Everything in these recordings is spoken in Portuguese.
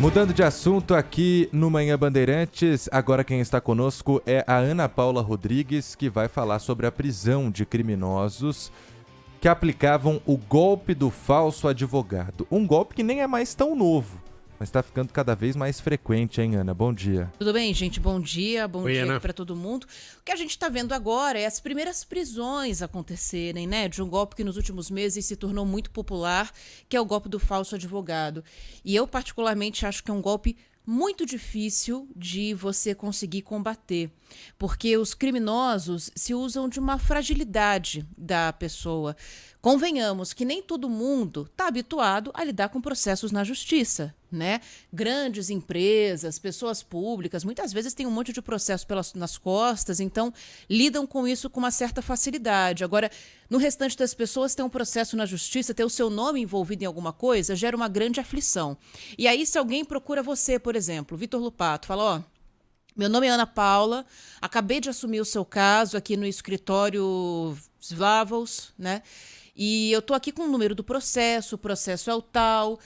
Mudando de assunto aqui no Manhã Bandeirantes, agora quem está conosco é a Ana Paula Rodrigues, que vai falar sobre a prisão de criminosos que aplicavam o golpe do falso advogado. Um golpe que nem é mais tão novo, mas está ficando cada vez mais frequente, hein, Ana? Bom dia. Tudo bem, gente? Bom dia Oi, Ana. para todo mundo. O que a gente está vendo agora é as primeiras prisões acontecerem, né? De um golpe que nos últimos meses se tornou muito popular, que é o golpe do falso advogado. E eu, particularmente, acho que é um golpe muito difícil de você conseguir combater, porque os criminosos se usam de uma fragilidade da pessoa. Convenhamos que nem todo mundo está habituado a lidar com processos na justiça, né? Grandes empresas, pessoas públicas, muitas vezes têm um monte de processo nas costas, então lidam com isso com uma certa facilidade. Agora, no restante das pessoas, ter um processo na justiça, ter o seu nome envolvido em alguma coisa, gera uma grande aflição. E aí, se alguém procura você, por exemplo, Vitor Lupato, fala, ó, meu nome é Ana Paula, acabei de assumir o seu caso aqui no escritório Slavos, né? E eu estou aqui com o número do processo, o processo é o tal,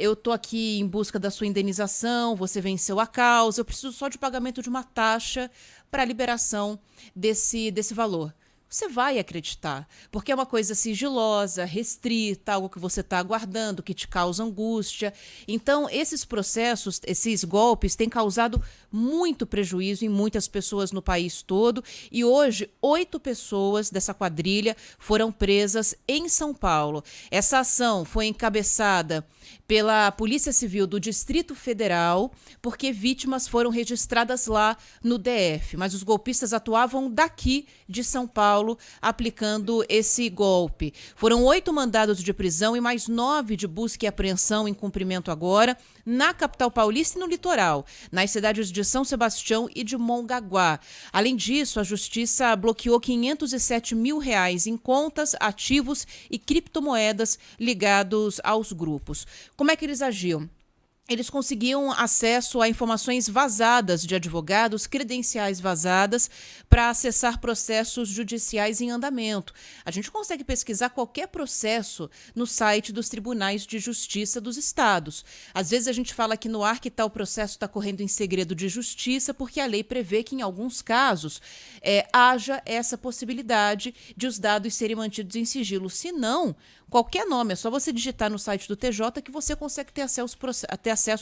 eu estou aqui em busca da sua indenização, você venceu a causa, eu preciso só de pagamento de uma taxa para a liberação desse valor. Você vai acreditar, porque é uma coisa sigilosa, restrita, algo que você está aguardando, que te causa angústia. Então, esses processos, esses golpes, têm causado muito prejuízo em muitas pessoas no país todo. E hoje, 8 pessoas dessa quadrilha foram presas em São Paulo. Essa ação foi encabeçada pela Polícia Civil do Distrito Federal, porque vítimas foram registradas lá no DF. Mas os golpistas atuavam daqui de São Paulo, aplicando esse golpe. Foram 8 mandados de prisão e mais 9 de busca e apreensão em cumprimento agora, na capital paulista e no litoral, nas cidades de São Sebastião e de Mongaguá. Além disso, a Justiça bloqueou R$507 mil em contas, ativos e criptomoedas ligados aos grupos. Como é que eles agiam? Eles conseguiam acesso a informações vazadas de advogados, credenciais vazadas, para acessar processos judiciais em andamento. A gente consegue pesquisar qualquer processo no site dos tribunais de justiça dos estados. Às vezes a gente fala aqui no ar que tal processo está correndo em segredo de justiça, porque a lei prevê que, em alguns casos, haja essa possibilidade de os dados serem mantidos em sigilo. Se não, qualquer nome, é só você digitar no site do TJ que você consegue ter acesso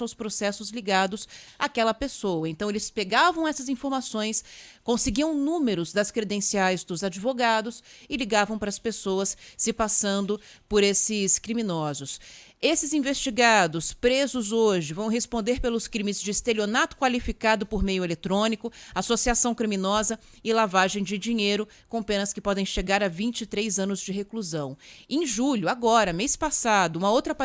aos processos ligados àquela pessoa. Então, eles pegavam essas informações, conseguiam números das credenciais dos advogados e ligavam para as pessoas se passando por esses criminosos. Esses investigados, presos hoje, vão responder pelos crimes de estelionato qualificado por meio eletrônico, associação criminosa e lavagem de dinheiro, com penas que podem chegar a 23 anos de reclusão. Em julho, agora, mês passado, uma outra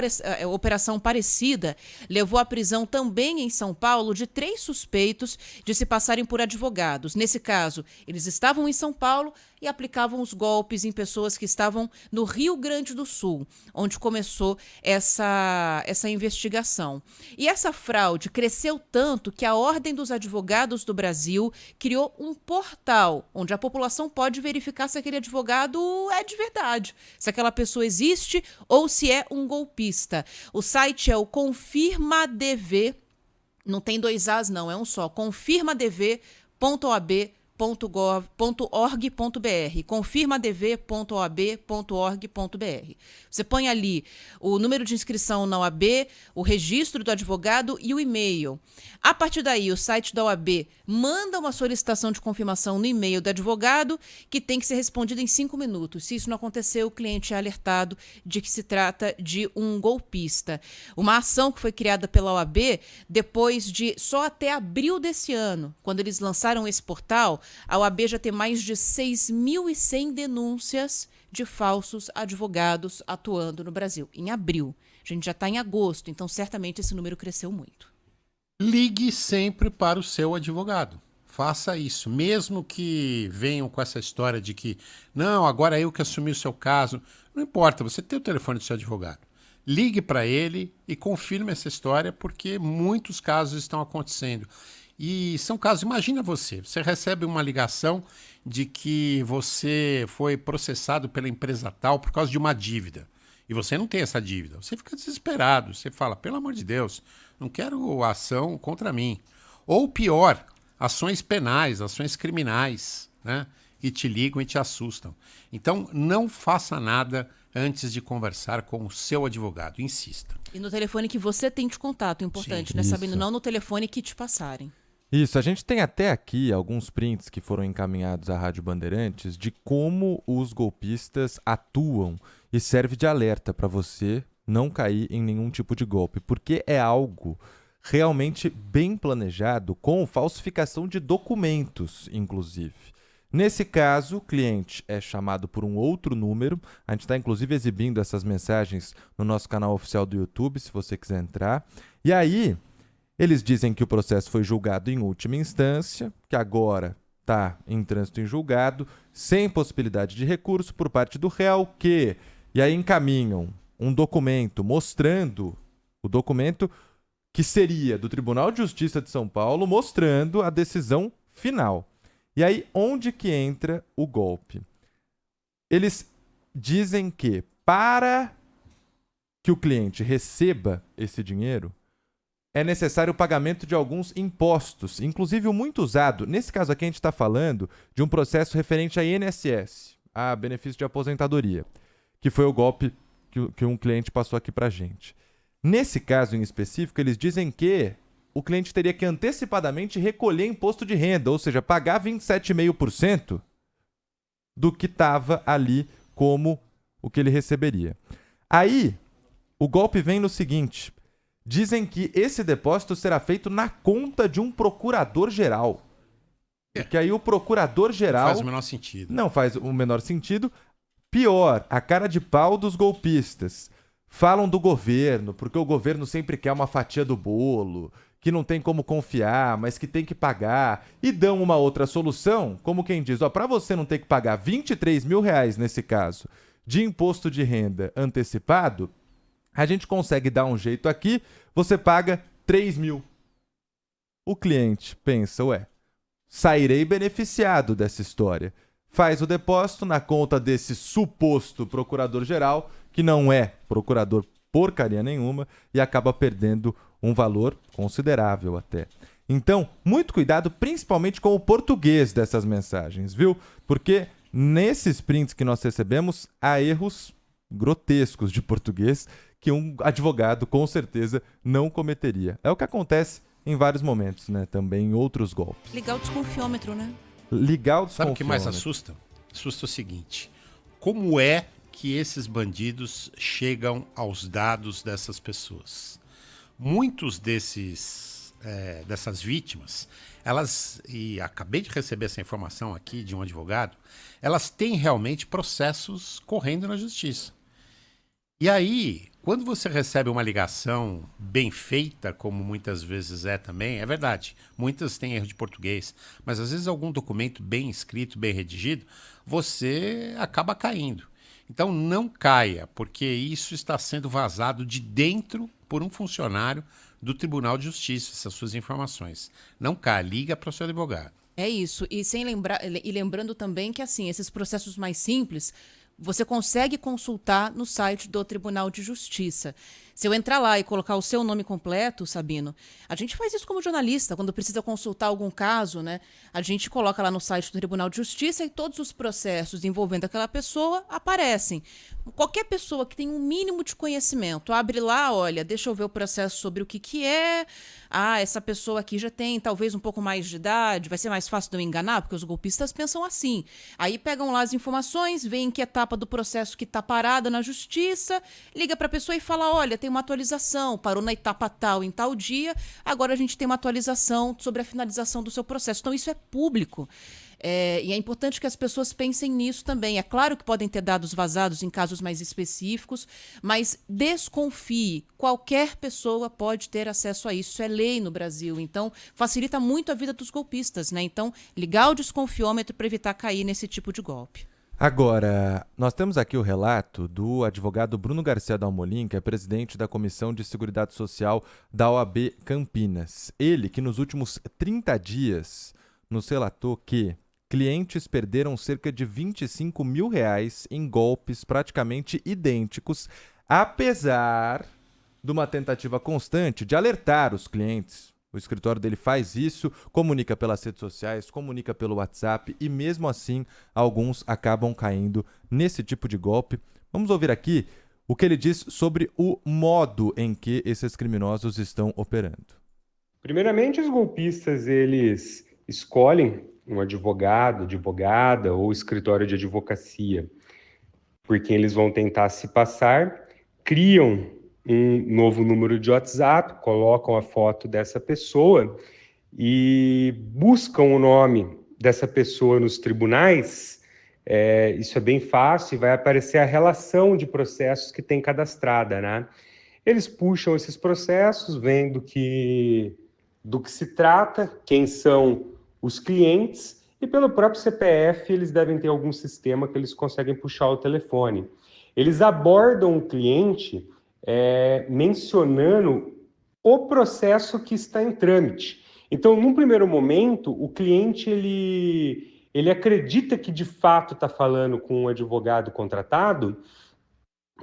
operação parecida levou à prisão também em São Paulo de 3 suspeitos de se passarem por advogados. Nesse caso, eles estavam em São Paulo e aplicavam os golpes em pessoas que estavam no Rio Grande do Sul, onde começou essa investigação. E essa fraude cresceu tanto que a Ordem dos Advogados do Brasil criou um portal onde a população pode verificar se aquele advogado é de verdade, se aquela pessoa existe ou se é um golpista. O site é o ConfirmaDV, não tem 2 As não, é um só, confirmadv.oab.org.br, confirmadv.oab.org.br. Você põe ali o número de inscrição na OAB, o registro do advogado e o e-mail. A partir daí, o site da OAB manda uma solicitação de confirmação no e-mail do advogado, que tem que ser respondida em 5 minutos. Se isso não acontecer, o cliente é alertado de que se trata de um golpista. Uma ação que foi criada pela OAB depois de só até abril desse ano, quando eles lançaram esse portal, a OAB já tem mais de 6.100 denúncias de falsos advogados atuando no Brasil, em abril. A gente já está em agosto, então certamente esse número cresceu muito. Ligue sempre para o seu advogado. Faça isso. Mesmo que venham com essa história de que, não, agora eu que assumi o seu caso. Não importa, você tem o telefone do seu advogado. Ligue para ele e confirme essa história, porque muitos casos estão acontecendo. E são casos, imagina você recebe uma ligação de que você foi processado pela empresa tal por causa de uma dívida. e você não tem essa dívida, você fica desesperado, você fala, pelo amor de Deus, não quero ação contra mim. Ou pior, ações penais, ações criminais, né? E te ligam e te assustam. Então, não faça nada antes de conversar com o seu advogado, insista. E no telefone que você tem de contato, importante, Sim, né? isso. Sabendo, não no telefone que te passarem. Isso, a gente tem até aqui alguns prints que foram encaminhados à Rádio Bandeirantes de como os golpistas atuam e serve de alerta para você não cair em nenhum tipo de golpe, porque é algo realmente bem planejado, com falsificação de documentos, inclusive. Nesse caso, o cliente é chamado por um outro número. A gente está, inclusive, exibindo essas mensagens no nosso canal oficial do YouTube, se você quiser entrar. E aí, eles dizem que o processo foi julgado em última instância, que agora está em trânsito em julgado, sem possibilidade de recurso por parte do réu, que... E aí encaminham um documento mostrando o documento que seria do Tribunal de Justiça de São Paulo, mostrando a decisão final. E aí, onde que entra o golpe? Eles dizem que para que o cliente receba esse dinheiro, é necessário o pagamento de alguns impostos, inclusive o muito usado. Nesse caso aqui, a gente está falando de um processo referente a INSS, a benefício de aposentadoria, que foi o golpe que um cliente passou aqui para a gente. Nesse caso em específico, eles dizem que o cliente teria que antecipadamente recolher imposto de renda, ou seja, pagar 27,5% do que estava ali como o que ele receberia. Aí, o golpe vem no seguinte: dizem que esse depósito será feito na conta de um procurador-geral. Porque aí o procurador-geral... Não faz o menor sentido. Não faz o menor sentido. Pior, a cara de pau dos golpistas. Falam do governo, porque o governo sempre quer uma fatia do bolo, que não tem como confiar, mas que tem que pagar, e dão uma outra solução, como quem diz, para você não ter que pagar 23 mil reais, nesse caso, de imposto de renda antecipado, a gente consegue dar um jeito aqui, você paga 3 mil. O cliente pensa, sairei beneficiado dessa história. Faz o depósito na conta desse suposto procurador-geral, que não é procurador porcaria nenhuma, e acaba perdendo um valor considerável até. Então, muito cuidado, principalmente com o português dessas mensagens, viu? Porque nesses prints que nós recebemos, há erros grotescos de português que um advogado, com certeza, não cometeria. É o que acontece em vários momentos, né? Também em outros golpes. Ligar o desconfiômetro, né? Ligar o desconfiômetro. Sabe o que mais assusta? Assusta o seguinte: como é que esses bandidos chegam aos dados dessas pessoas? Muitos dessas vítimas, e acabei de receber essa informação aqui de um advogado, elas têm realmente processos correndo na justiça. E aí, quando você recebe uma ligação bem feita, como muitas vezes é também, é verdade, muitas têm erro de português, mas às vezes algum documento bem escrito, bem redigido, você acaba caindo. Então não caia, porque isso está sendo vazado de dentro por um funcionário do Tribunal de Justiça, essas suas informações. Não caia, liga para o seu advogado. É isso. E lembrando também que, assim, esses processos mais simples, você consegue consultar no site do Tribunal de Justiça. Se eu entrar lá e colocar o seu nome completo, Sabino, a gente faz isso como jornalista, quando precisa consultar algum caso, né? A gente coloca lá no site do Tribunal de Justiça e todos os processos envolvendo aquela pessoa aparecem. Qualquer pessoa que tem um mínimo de conhecimento, abre lá, olha, deixa eu ver o processo sobre o que é. Essa pessoa aqui já tem talvez um pouco mais de idade, vai ser mais fácil de eu enganar, porque os golpistas pensam assim. Aí pegam lá as informações, veem em que etapa do processo que está parada na justiça, liga para a pessoa e fala, olha, tem uma atualização, parou na etapa tal em tal dia, agora a gente tem uma atualização sobre a finalização do seu processo. Então isso é público. E é importante que as pessoas pensem nisso também. É claro que podem ter dados vazados em casos mais específicos, mas desconfie. Qualquer pessoa pode ter acesso a isso. Isso é lei no Brasil. Então, facilita muito a vida dos golpistas, né? Então, ligar o desconfiômetro para evitar cair nesse tipo de golpe. Agora, nós temos aqui o relato do advogado Bruno Garcia Dalmolin, que é presidente da Comissão de Seguridade Social da OAB Campinas. Ele, que nos últimos 30 dias nos relatou que clientes perderam cerca de 25 mil reais em golpes praticamente idênticos apesar de uma tentativa constante de alertar os clientes. O escritório dele faz isso, comunica pelas redes sociais, comunica pelo WhatsApp e mesmo assim alguns acabam caindo nesse tipo de golpe. Vamos ouvir aqui o que ele diz sobre o modo em que esses criminosos estão operando. Primeiramente, os golpistas, eles escolhem um advogado, advogada ou escritório de advocacia por quem eles vão tentar se passar, criam um novo número de WhatsApp, colocam a foto dessa pessoa e buscam o nome dessa pessoa nos tribunais. Isso é bem fácil, vai aparecer a relação de processos que tem cadastrada, né? Eles puxam esses processos, vendo do que se trata, quem são os clientes, e pelo próprio CPF eles devem ter algum sistema que eles conseguem puxar o telefone. Eles abordam o cliente mencionando o processo que está em trâmite. Então, num primeiro momento, o cliente ele acredita que de fato está falando com um advogado contratado,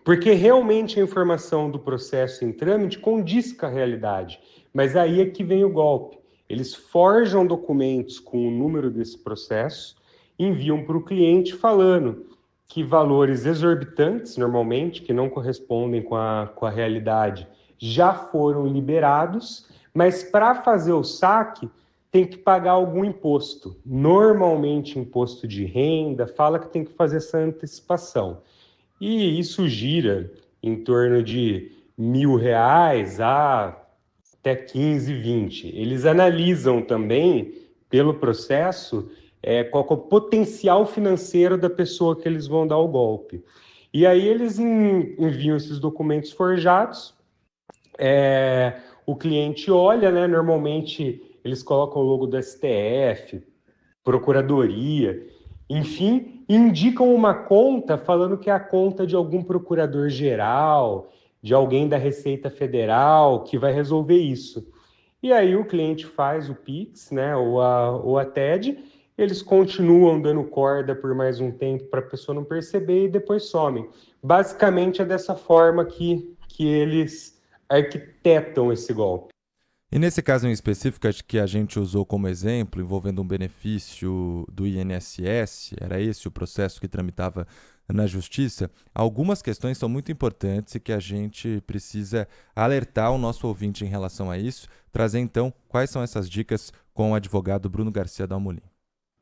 porque realmente a informação do processo em trâmite condiz com a realidade. Mas aí é que vem o golpe. Eles forjam documentos com o número desse processo, enviam para o cliente falando que valores exorbitantes, normalmente, que não correspondem com a realidade, já foram liberados, mas para fazer o saque tem que pagar algum imposto. Normalmente imposto de renda, fala que tem que fazer essa antecipação. E isso gira em torno de R$ 1.000 até 15, 20. Eles analisam também, pelo processo, qual é o potencial financeiro da pessoa que eles vão dar o golpe. E aí eles enviam esses documentos forjados, o cliente olha, né? Normalmente eles colocam o logo do STF, Procuradoria, enfim, indicam uma conta falando que é a conta de algum procurador-geral, de alguém da Receita Federal que vai resolver isso. E aí o cliente faz o Pix, né, ou a TED, eles continuam dando corda por mais um tempo para a pessoa não perceber e depois somem. Basicamente é dessa forma que eles arquitetam esse golpe. E nesse caso em específico, acho que a gente usou como exemplo, envolvendo um benefício do INSS, era esse o processo que tramitava na Justiça, algumas questões são muito importantes e que a gente precisa alertar o nosso ouvinte em relação a isso, trazer então quais são essas dicas com o advogado Bruno Garcia Dalmolin.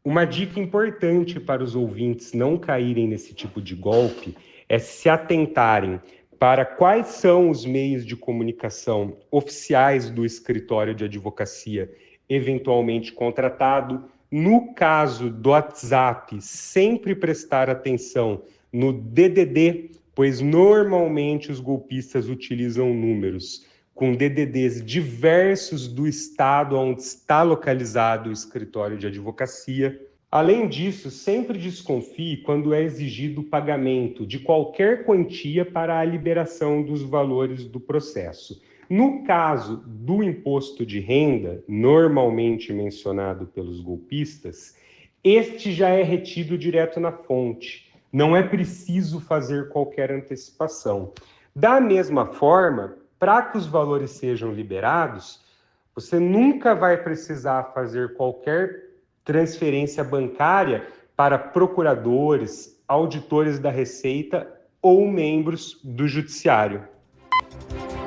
Uma dica importante para os ouvintes não caírem nesse tipo de golpe é se atentarem para quais são os meios de comunicação oficiais do escritório de advocacia eventualmente contratado. No caso do WhatsApp, sempre prestar atenção no DDD, pois normalmente os golpistas utilizam números com DDDs diversos do estado onde está localizado o escritório de advocacia. Além disso, sempre desconfie quando é exigido o pagamento de qualquer quantia para a liberação dos valores do processo. No caso do imposto de renda, normalmente mencionado pelos golpistas, este já é retido direto na fonte. Não é preciso fazer qualquer antecipação. Da mesma forma, para que os valores sejam liberados, você nunca vai precisar fazer qualquer transferência bancária para procuradores, auditores da Receita ou membros do Judiciário.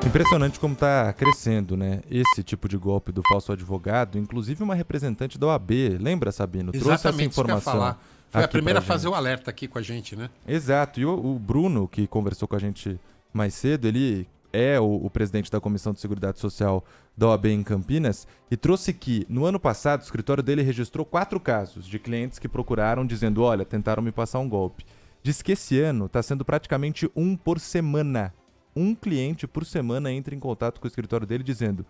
Impressionante como está crescendo, né? Esse tipo de golpe do falso advogado, inclusive uma representante da OAB, lembra, Sabino? Exatamente, trouxe essa informação. Foi a primeira a fazer o alerta aqui com a gente, né? Exato, e o Bruno, que conversou com a gente mais cedo, ele é o presidente da Comissão de Seguridade Social da OAB em Campinas, e trouxe que, no ano passado, o escritório dele registrou 4 casos de clientes que procuraram dizendo, olha, tentaram me passar um golpe. Diz que esse ano está sendo praticamente um por semana. Um cliente por semana entra em contato com o escritório dele dizendo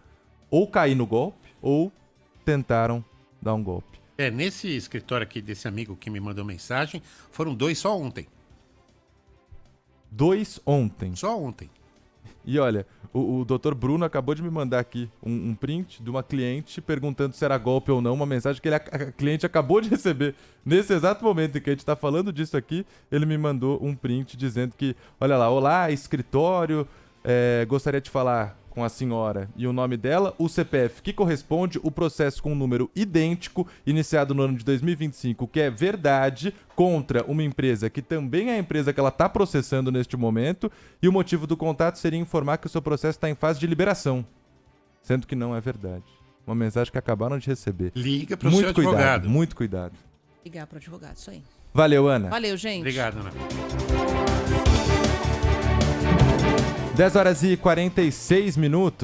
ou caí no golpe ou tentaram dar um golpe. Nesse escritório aqui desse amigo que me mandou mensagem, foram 2 só ontem. 2 ontem. Só ontem. E olha, o Dr. Bruno acabou de me mandar aqui um print de uma cliente perguntando se era golpe ou não, uma mensagem que a cliente acabou de receber. Nesse exato momento em que a gente está falando disso aqui, ele me mandou um print dizendo que, olha lá, olá, escritório, gostaria de falar com a senhora e o nome dela, o CPF que corresponde, o processo com um número idêntico, iniciado no ano de 2025, que é verdade, contra uma empresa que também é a empresa que ela está processando neste momento, e o motivo do contato seria informar que o seu processo está em fase de liberação, sendo que não é verdade. Uma mensagem que acabaram de receber. Liga para o seu advogado. Muito cuidado. Ligar para o advogado, isso aí. Valeu, Ana. Valeu, gente. Obrigado, Ana. 10 horas e 46 minutos.